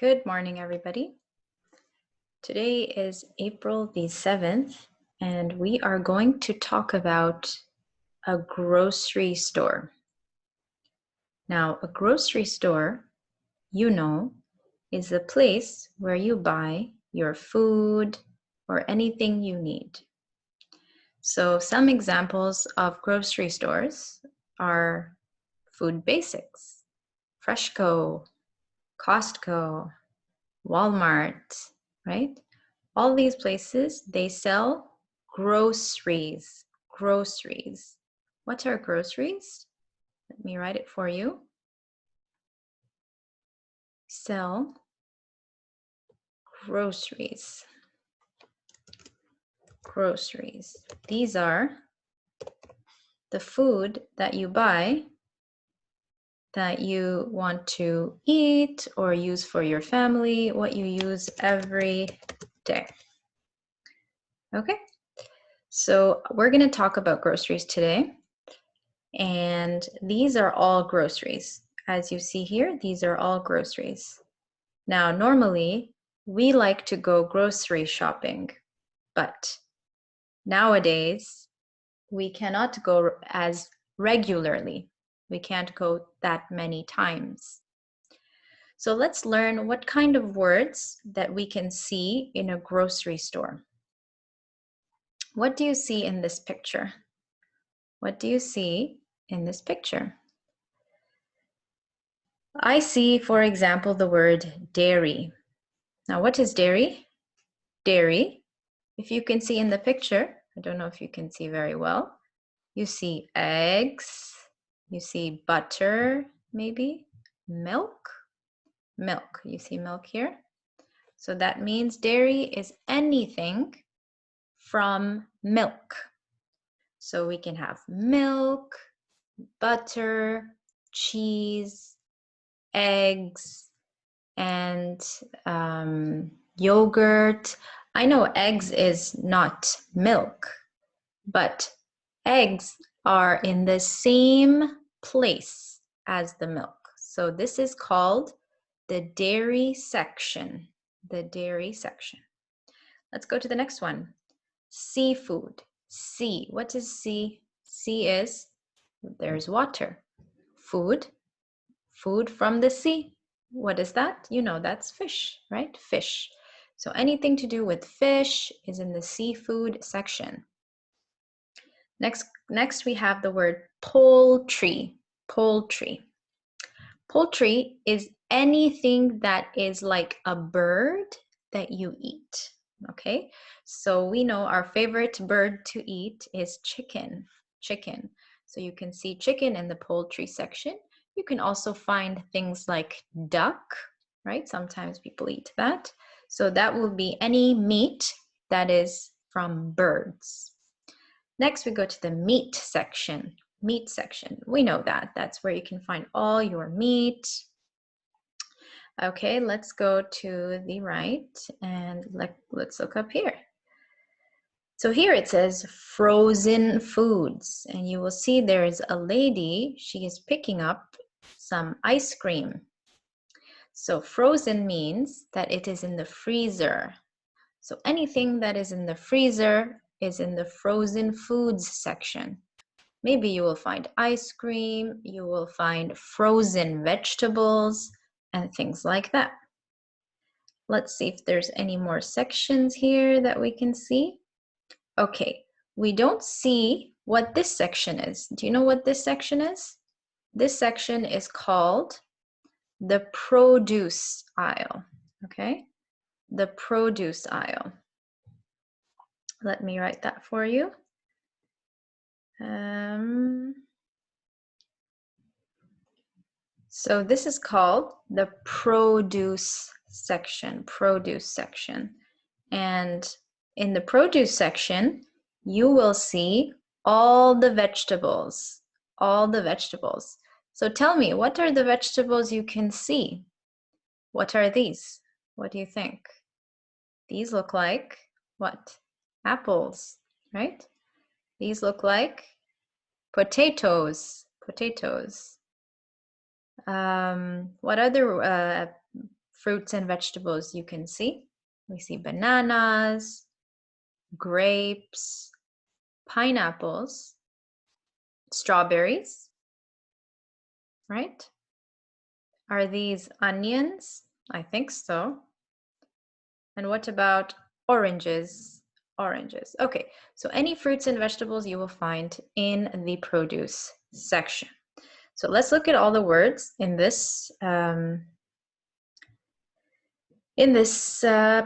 Good morning, everybody. Today is April the 7th, and we are going to talk about a grocery store. Now, a grocery store, you know, is a place where you buy your food or anything you need. So some examples of grocery stores are Food Basics, Freshco, Costco, Walmart, right? All these places, they sell groceries. Groceries. What are groceries? Let me write it for you. Sell groceries. Groceries. These are the food that you buy that you want to eat or use for your family, what you use every day. Okay, so we're going to talk about groceries today. And these are all groceries. As you see here, these are all groceries. Now, normally, we like to go grocery shopping, but nowadays, we cannot go as regularly. We can't go that many times. So let's learn what kind of words that we can see in a grocery store. What do you see in this picture? What do you see in this picture? I see, for example, the word dairy. Now, what is dairy? Dairy, if you can see in the picture, I don't know if you can see very well, you see eggs, you see butter, maybe, milk, you see milk here. So that means dairy is anything from milk. So we can have milk, butter, cheese, eggs, and yogurt. I know eggs is not milk, but eggs are in the same place as the milk. So this is called the dairy section. The dairy section. Let's go to the next one. Seafood. Sea. What is sea? Sea is, there's water. Food. Food from the sea. What is that? You know, that's fish, right? Fish. So anything to do with fish is in the seafood section. Next we have the word poultry. Poultry. Poultry is anything that is like a bird that you eat. Okay, so we know our favorite bird to eat is chicken. Chicken. So you can see chicken in the poultry section. You can also find things like duck, right? Sometimes people eat that. So that will be any meat that is from birds. Next, we go to the meat section. Meat section. We know that. That's where you can find all your meat. Okay, let's go to the right and let's look up here. So here it says frozen foods, and you will see there is a lady, she is picking up some ice cream. So frozen means that it is in the freezer. So anything that is in the freezer is in the frozen foods section. Maybe you will find ice cream, you will find frozen vegetables, and things like that. Let's see if there's any more sections here that we can see. Okay, we don't see what this section is. Do you know what this section is? This section is called the produce aisle, okay? The produce aisle. Let me write that for you. So this is called the produce section, And in the produce section, you will see all the vegetables, So tell me, what are the vegetables you can see? What are these? What do you think? These look like what? Apples, right? These look like potatoes. What other fruits and vegetables you can see. We see bananas, grapes, pineapples, strawberries, right? Are these onions? I think so. And what about oranges? Oranges. Okay, so any fruits and vegetables you will find in the produce section. So let's look at all the words in this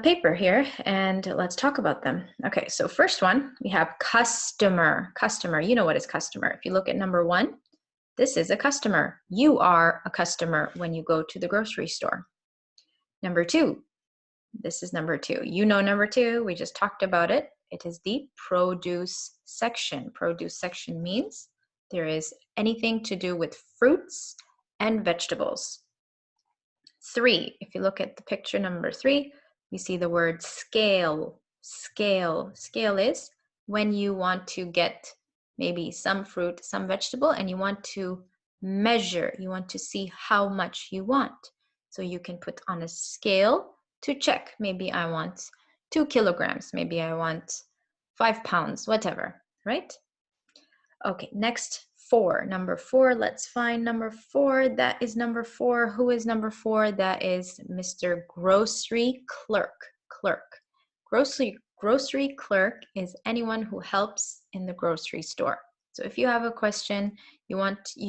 paper here, and let's talk about them. Okay, so first one, we have customer. Customer, you know what is customer. If you look at number 1, this is a customer. You are a customer when you go to the grocery store. Number 2, this is number 2. You know number 2, we just talked about it. It is the produce section. Produce section means there is anything to do with fruits and vegetables. 3, if you look at the picture number 3, we see the word scale. Scale. Scale is when you want to get maybe some fruit, some vegetable, and you want to measure. You want to see how much you want. So you can put on a scale to check. Maybe I want 2 kilograms. Maybe I want 5 pounds, whatever, right? Okay, next 4. Number 4, let's find number 4. That is number 4. Who is number 4? That is Mr. Grocery Clerk. Clerk. Grocery clerk is anyone who helps in the grocery store. So if you have a question, you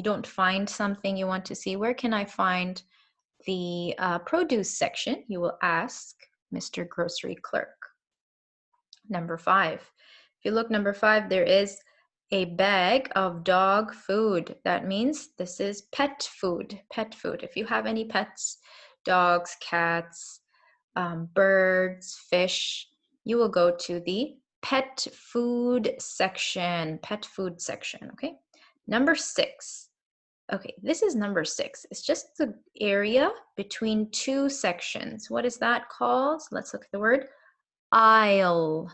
don't find something you want to see, where can I find the produce section? You will ask Mr. Grocery Clerk. Number 5. If you look number 5, there is a bag of dog food. That means this is pet food. Pet food. If you have any pets, dogs, cats, birds, fish, you will go to the pet food section. Pet food section, okay? Number 6. Okay, this is number 6. It's just the area between 2 sections. What is that called? Let's look at the word aisle.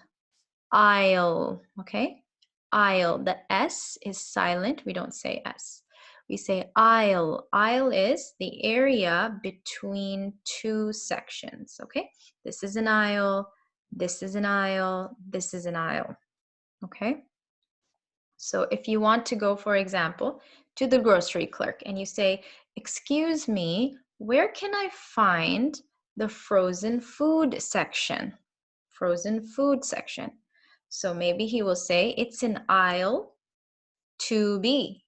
Aisle, okay? Aisle. The S is silent. We don't say S. We say aisle. Aisle is the area between 2 sections, okay? This is an aisle. This is an aisle. This is an aisle, okay? So if you want to go, for example, to the grocery clerk and you say, "Excuse me, where can I find the frozen food section?" Frozen food section. So maybe he will say, "It's in aisle 2B,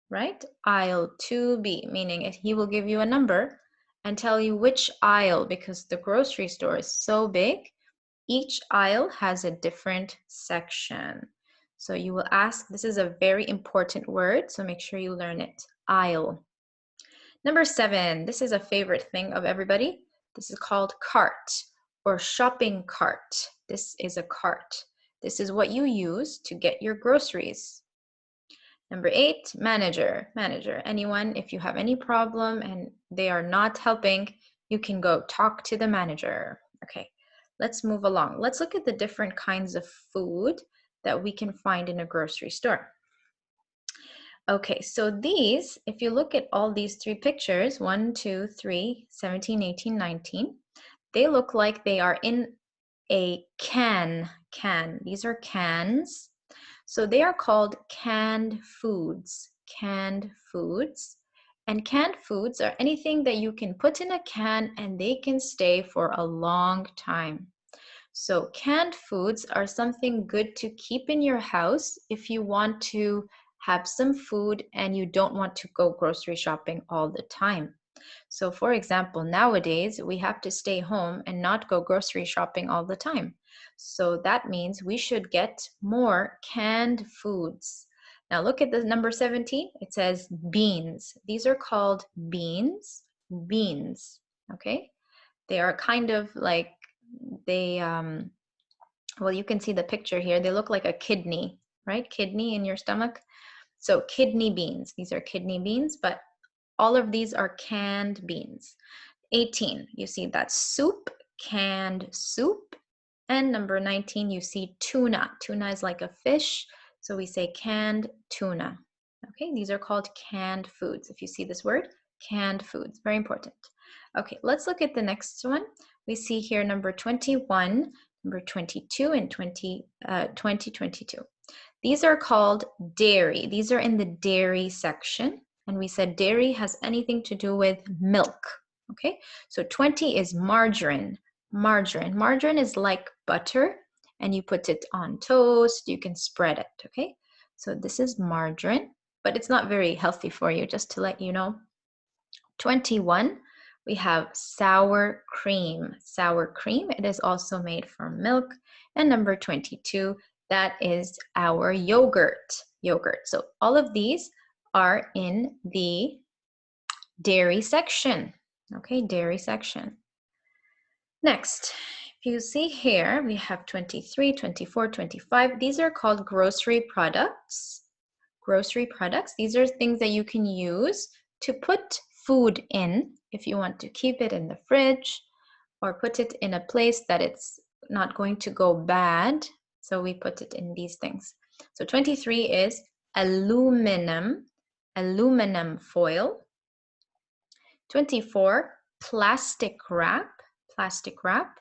right? Aisle 2B, meaning he will give you a number and tell you which aisle, because the grocery store is so big, each aisle has a different section. So you will ask, this is a very important word, so make sure you learn it, aisle. Number 7, this is a favorite thing of everybody. This is called cart or shopping cart. This is a cart. This is what you use to get your groceries. Number 8, manager. Manager, anyone, if you have any problem and they are not helping, you can go talk to the manager. Okay, let's move along. Let's look at the different kinds of food that we can find in a grocery store. Okay, so these, if you look at all these 3 pictures, 1, 2, 3, 17, 18, 19, they look like they are in a can. These are cans. So they are called canned foods. Canned foods. And canned foods are anything that you can put in a can and they can stay for a long time. So canned foods are something good to keep in your house if you want to have some food and you don't want to go grocery shopping all the time. So for example, nowadays we have to stay home and not go grocery shopping all the time. So that means we should get more canned foods. Now look at the number 17. It says beans. These are called beans. Beans, okay? They are kind of like, well, you can see the picture here. They look like a kidney, right? Kidney in your stomach. So kidney beans. These are kidney beans, but all of these are canned beans. 18, you see that soup, canned soup. And number 19, you see tuna. Tuna is like a fish, so we say canned tuna. Okay, these are called canned foods. If you see this word, Canned foods, very important. Okay, let's look at the next one. We see here number 21, number 22, and 2022. These are called dairy. These are in the dairy section. And we said dairy has anything to do with milk. Okay, so 20 is margarine. Margarine. Margarine is like butter, and you put it on toast. You can spread it. Okay, so this is margarine, but it's not very healthy for you, just to let you know. 21, we have sour cream. Sour cream, it is also made from milk. And number 22, that is our yogurt. Yogurt. So all of these are in the dairy section. Okay, dairy section. Next, if you see here, we have 23, 24, 25. These are called grocery products. Grocery products. These are things that you can use to put food in if you want to keep it in the fridge or put it in a place that it's not going to go bad. So we put it in these things. So 23 is aluminum, aluminum foil. 24, plastic wrap, plastic wrap.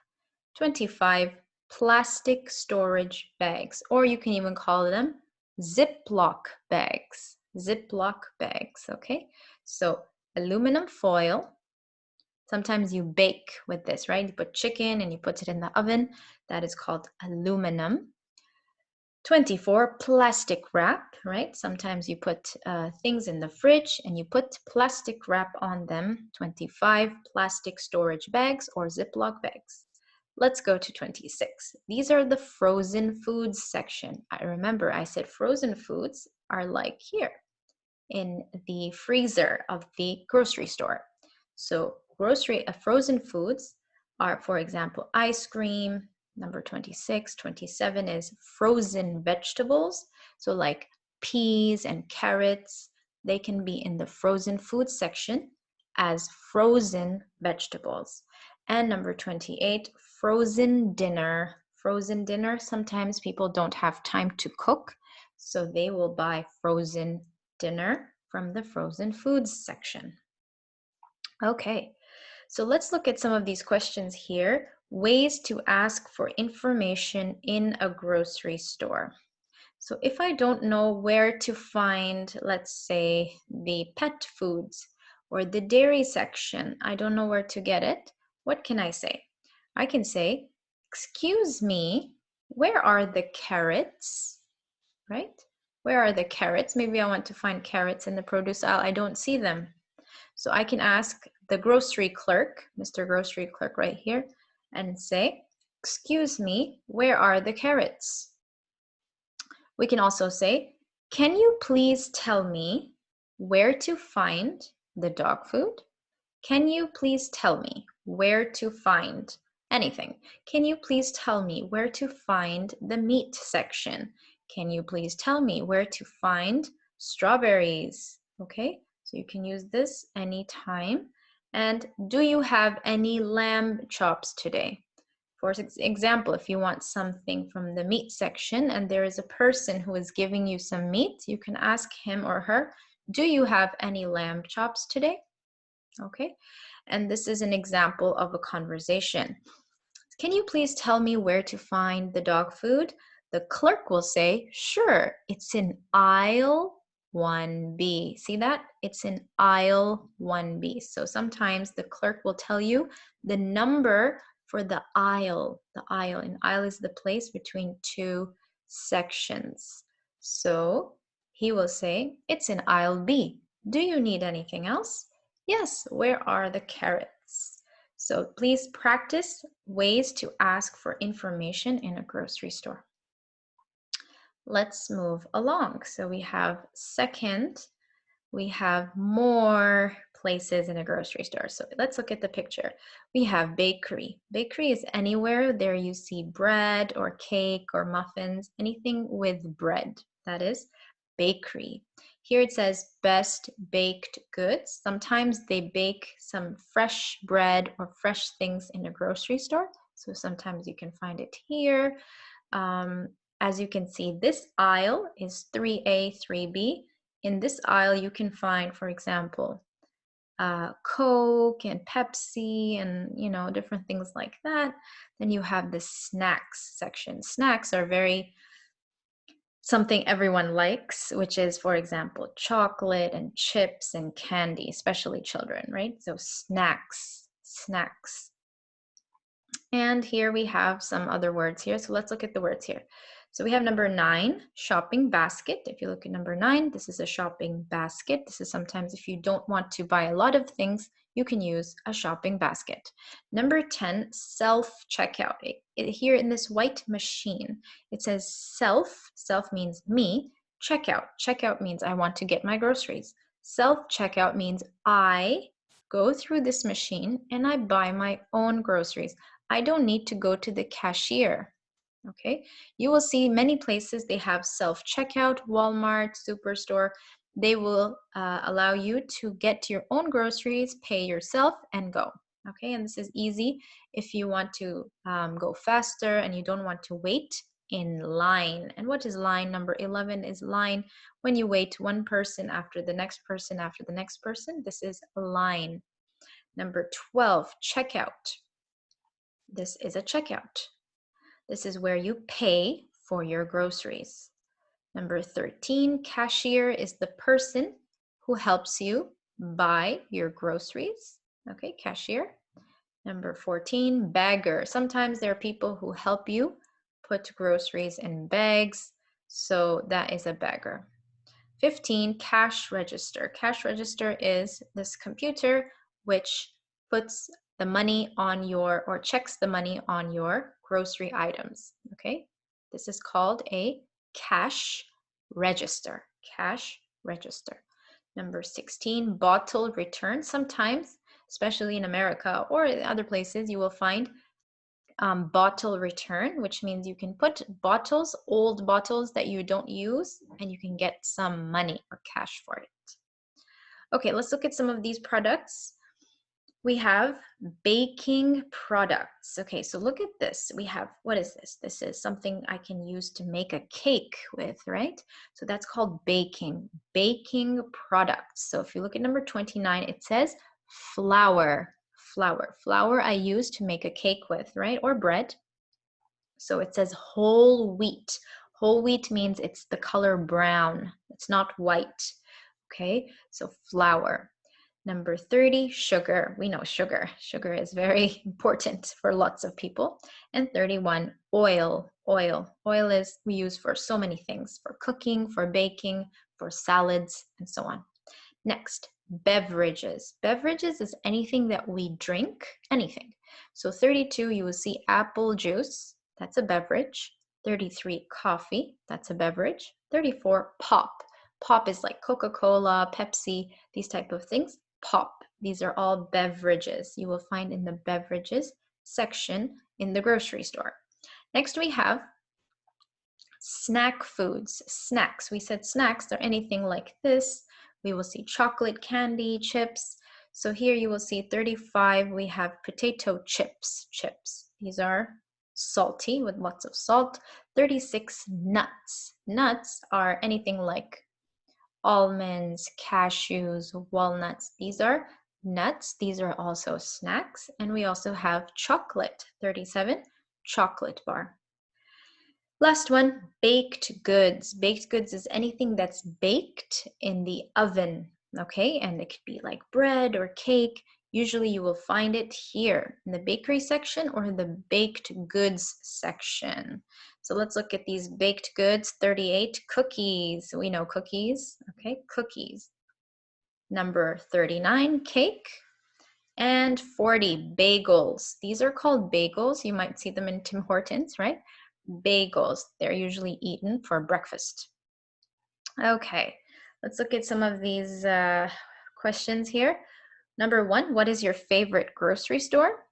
25, plastic storage bags, or you can even call them Ziploc bags. Ziploc bags, okay? So aluminum foil. Sometimes you bake with this, right? You put chicken and you put it in the oven. That is called aluminum. 24, plastic wrap, right? Sometimes you put things in the fridge and you put plastic wrap on them. 25, plastic storage bags or Ziploc bags. Let's go to 26. These are the frozen foods section. I remember I said frozen foods are like here in the freezer of the grocery store. So frozen foods are, for example, ice cream. Number 26, 27 is frozen vegetables. So like peas and carrots, they can be in the frozen food section as frozen vegetables. And number 28, frozen dinner. Frozen dinner, sometimes people don't have time to cook, so they will buy frozen dinner from the frozen foods section. Okay, so let's look at some of these questions here. Ways to ask for information in a grocery store. So if I don't know where to find, let's say, the pet foods or the dairy section, I don't know where to get it, what can I say? I can say, excuse me, where are the carrots, right? Where are the carrots? Maybe I want to find carrots in the produce aisle. I don't see them. So I can ask the grocery clerk, Mr. Grocery Clerk right here, and say, excuse me, where are the carrots? We can also say, can you please tell me where to find the dog food? Can you please tell me where to find anything? Can you please tell me where to find the meat section? Can you please tell me where to find strawberries? Okay, so you can use this anytime. And do you have any lamb chops today? For example, if you want something from the meat section and there is a person who is giving you some meat, you can ask him or her, do you have any lamb chops today? Okay, and this is an example of a conversation. Can you please tell me where to find the dog food? The clerk will say, sure, it's in aisle 1B. See that? It's in aisle 1B. So sometimes the clerk will tell you the number for the aisle. The aisle, and aisle is the place between two sections. So he will say, it's in aisle B. Do you need anything else? Yes, where are the carrots? So please practice ways to ask for information in a grocery store. Let's move along. So we have second, we have more places in a grocery store. So let's look at the picture. We have bakery. Bakery is anywhere there you see bread or cake or muffins, anything with bread. That is bakery. Here it says best baked goods. Sometimes they bake some fresh bread or fresh things in a grocery store. So sometimes you can find it here. As you can see, this aisle is 3A, 3B. In this aisle, you can find, for example, Coke and Pepsi and, you know, different things like that. Then you have the snacks section. Snacks are very something everyone likes, which is, for example, chocolate and chips and candy, especially children, right? So snacks, snacks. And here we have some other words here. So let's look at the words here. So we have number 9, shopping basket. If you look at number 9, this is a shopping basket. This is sometimes if you don't want to buy a lot of things, you can use a shopping basket. Number 10, self-checkout. Here in this white machine, it says self. Self means me. Checkout. Checkout means I want to get my groceries. Self-checkout means I go through this machine and I buy my own groceries. I don't need to go to the cashier. Okay, you will see many places they have self-checkout, Walmart, Superstore. They will allow you to get your own groceries, pay yourself, and go. Okay, and this is easy if you want to go faster and you don't want to wait in line. And what is line? Number 11 is line. When you wait one person after the next person after the next person, this is a line. Number 12, checkout. This is a checkout. This is where you pay for your groceries. Number 13, cashier is the person who helps you buy your groceries. Okay, cashier. Number 14, bagger. Sometimes there are people who help you put groceries in bags. So that is a bagger. 15, cash register. Cash register is this computer which puts the money on your, or checks the money on your grocery items, okay? This is called a cash register, cash register. Number 16, bottle return. Sometimes, especially in America or in other places, you will find bottle return, which means you can put bottles, old bottles that you don't use, and you can get some money or cash for it. Okay, let's look at some of these products. We have baking products. Okay, so look at this. We have, what is this? This is something I can use to make a cake with, right? So that's called baking products. So if you look at number 29, it says flour. Flour I use to make a cake with, right? Or bread. So it says whole wheat. Whole wheat means it's the color brown. It's not white. Okay, so flour. Number 30, sugar. We know sugar. Sugar is very important for lots of people. And 31, oil. Oil is we use for so many things, for cooking, for baking, for salads, and so on. Next, beverages. Beverages is anything that we drink, anything. So 32, you will see apple juice. That's a beverage. 33, coffee. That's a beverage. 34, pop. Pop is like Coca-Cola, Pepsi, these type of things. Pop. These are all beverages you will find in the beverages section in the grocery store. Next we have snack foods. Snacks. We said snacks, they're anything like this. We will see chocolate, candy, chips. So here you will see 35, we have potato chips. These are salty with lots of salt. 36, nuts. Nuts are anything like almonds, cashews, walnuts. These are nuts. These are also snacks. And we also have chocolate. 37, chocolate bar. Last one, baked goods. Baked goods is anything that's baked in the oven, okay? And it could be like bread or cake. Usually you will find it here in the bakery section or the baked goods section. So let's look at these baked goods. 38, cookies. We know cookies, okay? Cookies. Number 39, cake. And 40, bagels. These are called bagels. You might see them in Tim Hortons, right? Bagels. They're usually eaten for breakfast. Okay, let's look at some of these questions here. Number 1, what is your favorite grocery store?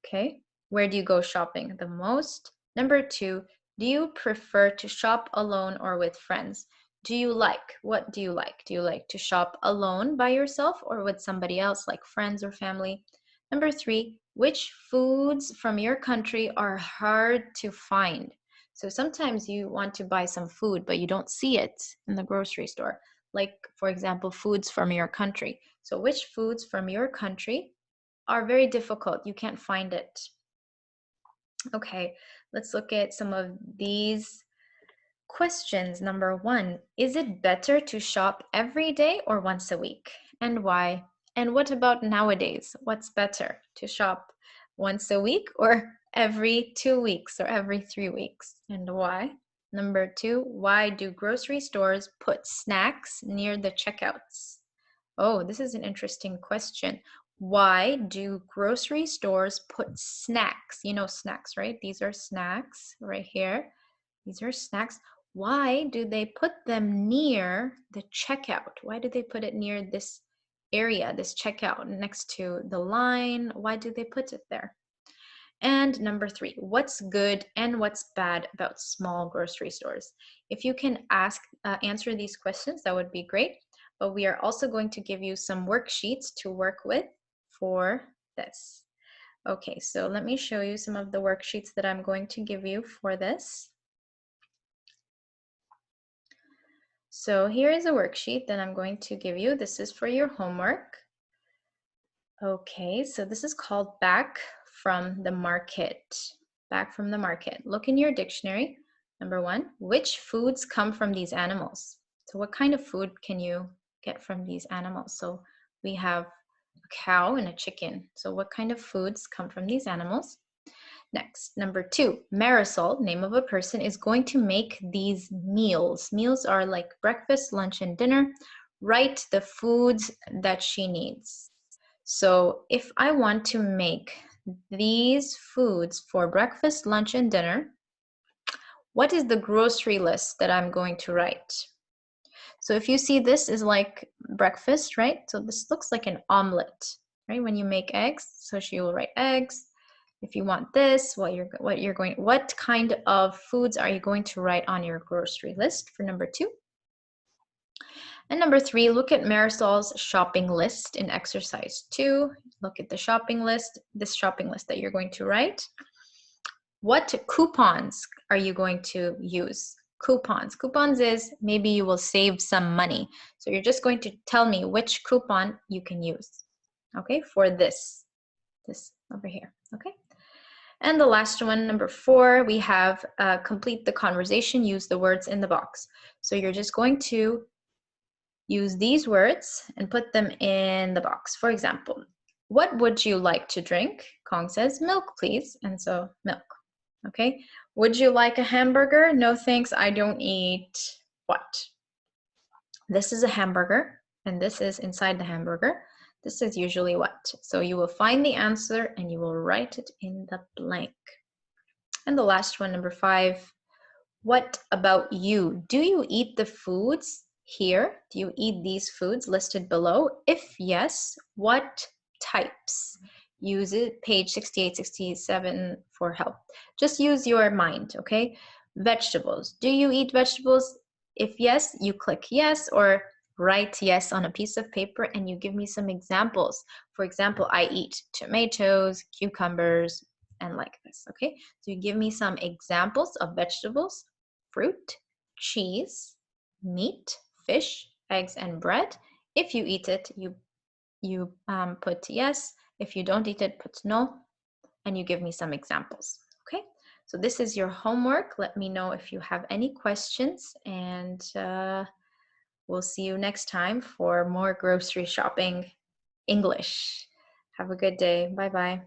Okay, where do you go shopping the most? Number 2, do you prefer to shop alone or with friends? What do you like? Do you like to shop alone by yourself or with somebody else like friends or family? Number 3, which foods from your country are hard to find? So sometimes you want to buy some food, but you don't see it in the grocery store. Like, for example, foods from your country. So which foods from your country are very difficult? You can't find it. Okay, let's look at some of these questions. Number 1, is it better to shop every day or once a week? And why? And what about nowadays? What's better, to shop once a week or every 2 weeks or every 3 weeks? And why? Number 2, why do grocery stores put snacks near the checkouts? Oh, this is an interesting question. Why do grocery stores put snacks? You know snacks, right? These are snacks right here. These are snacks. Why do they put them near the checkout? Why do they put it near this area, this checkout next to the line? Why do they put it there? And number 3, what's good and what's bad about small grocery stores? If you can answer these questions, that would be great. But we are also going to give you some worksheets to work with for this. Okay, so let me show you some of the worksheets that I'm going to give you for this. So here is a worksheet that I'm going to give you. This is for your homework. Okay, so this is called Back from the Market. Back from the market. Look in your dictionary. Number 1, which foods come from these animals? So what kind of food can you get from these animals? So we have a cow and a chicken. So what kind of foods come from these animals? Next, number 2, Marisol, name of a person, is going to make these meals. Meals are like breakfast, lunch, and dinner. Write the foods that she needs. So if I want to make these foods for breakfast, lunch, and dinner, what is the grocery list that I'm going to write? So if you see, this is like breakfast, right? So this looks like an omelet, right? When you make eggs, so she will write eggs. If you want this, what kind of foods are you going to write on your grocery list for number 2? And number 3, look at Marisol's shopping list in exercise 2. Look at the shopping list, this shopping list that you're going to write. What coupons are you going to use? Coupons. Coupons is maybe you will save some money. So you're just going to tell me which coupon you can use, okay, for this over here, okay? And the last one, number 4, we have complete the conversation, use the words in the box. So you're just going to use these words and put them in the box. For example, what would you like to drink? Kong says, milk, please. And so milk, okay? Would you like a hamburger? No, thanks, I don't eat what? This is a hamburger, and this is inside the hamburger. This is usually what? So you will find the answer and you will write it in the blank. And the last one, number 5, what about you? Do you eat the foods here? Do you eat these foods listed below? If yes, what types? Use it, page 68, 67 for help. Just use your mind, okay? Vegetables. Do you eat vegetables? If yes, you click yes, or write yes on a piece of paper and you give me some examples. For example, I eat tomatoes, cucumbers, and like this, okay? So you give me some examples of vegetables, fruit, cheese, meat, fish, eggs, and bread. If you eat it, you put yes. If you don't eat it, put no, and you give me some examples, okay? So this is your homework. Let me know if you have any questions, and we'll see you next time for more grocery shopping English. Have a good day. Bye-bye.